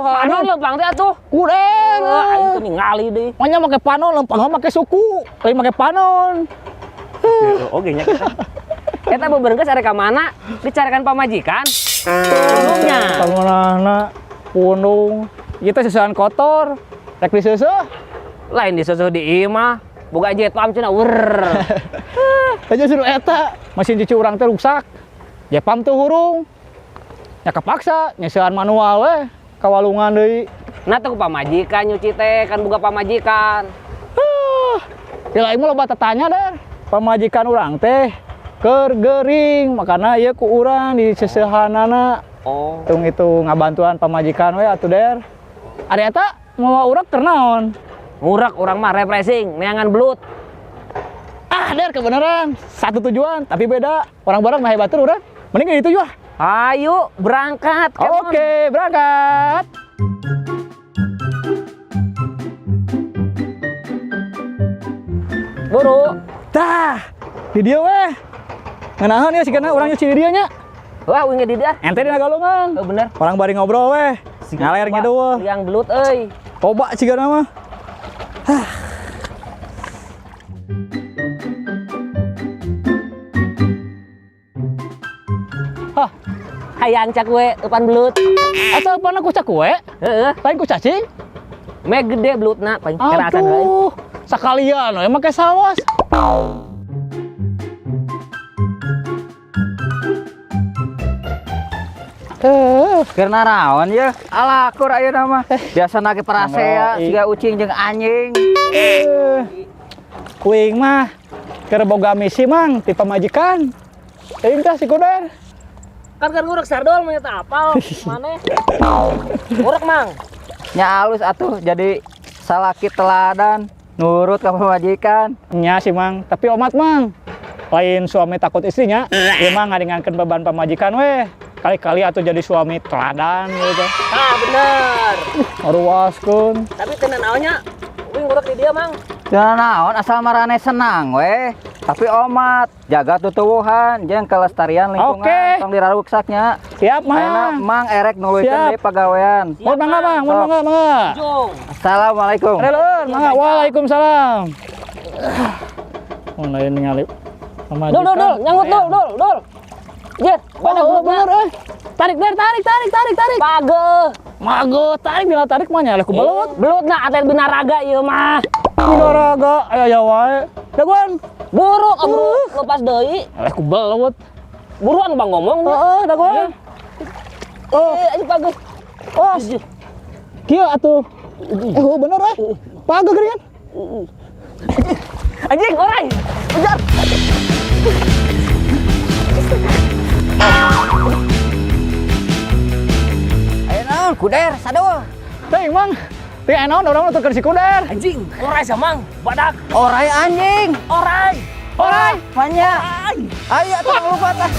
panon lempang teh atuh. Kuder. Aing teh ningali deui. Manya make panon, lempang make suku. Lain make panon. Oge nya kita. Eta bebeurgeus are ka mana? Dicarikan pamajikan. Sebelumnya. Pamanana punung. Ieu teh seusehan kotor. Rek diseuseut. Lain disusuh di imah. Boga jet pam cenah weur. Aja suruh eta, mesin cuci urang teh rusak. Jepam teh hurung. Ya kepaksa nyeusehan manual we ka walungan deui. Nah tuh pamajikan nyuci teh kan boga pamajikan. Di lain mah loba tanya deh. Pamajikan urang teh keur geuring, makana ieu ku urang di seseuhanana. Oh. Tung itu ngabantuan pamajikan we atuh der. Ari eta mau urang keur naon? Ngurak orang mah refreshing, neangan belut. Ah, der kebenaran. Satu tujuan tapi beda. Orang-orang mah hebat urang. Mending itu juga. Ayo berangkat. Oke, berangkat. Buru. Tah, di dia weh. Nganahan ya sih karena orang nyuci di dia nya. Wah, winge di dia. Ente di nagalungan. Oh, bener. Orang bari ngobrol weh. Ngaler gitu weh. Yang belut euy. Coba sih karena mah. Hah, Hayang cak we depan belut. atau apa aku cak kue? Heeh. Lain ku cacing? Me gede belutna paling kerasan euy. Aduh, sekalian emang kayak sawas. Karena naon ya? Alakur ayeuna mah. Biasa nage parasea, siga ucing jeung anjing. Kuing mah keur boga misi mang ti pamajikan. Teuing tah si Kuder. Kan ngurek sardol mah eta apal. Maneh. Ngurek mang. Nya alus atuh jadi salaki teladan nurut ka pamajikan. Nya sih mang, tapi omat mang. Lain suami takut istrinya, ieu mah ngadingankeun beban pamajikan weh. Kali-kali atuh jadi suami teladan gitu. Ah bener. Aruaskeun. Tapi tenan naonnya? Wing ngurek di dia mang. Jangan naon asal marane senang weh. Tapi omat, jaga tutuwuhan jeung kelestarian lingkungan. Oke. Tong diraruksaknya. Siap Ayeuna mang. mang erek nuluykeun Siap. deui pagawean. Mau mangga mang, mau mangga mangga. Jong. Assalamualaikum. Releur, mangga. Waalaikumsalam. Mun lain ningali pamajikan. Dul, nyangut dul. Jet, Oh, bener euy. Tarik der, tarik. Page. Mago, tarik bila tarik mah nya ku belut. Belutna atlet binaraga ieu mah. Binaraga aya wae. Daguan. Buru, lepas deui. Ku belut. Buruan Bang ngomong. Heeh, daguan. Oh, Ayo page. oh. Kieu atuh. Oh, bener euy. Page geureun. Anjing, orai. Ujar. Ayo naon Kuder sadoh. Teuing mang. Teu enon urang tuh keur si Kuder. Anjing, orai samang. Badak. Orai anjing. Orai. Orai. Manya. Ayo atuh lupa tah.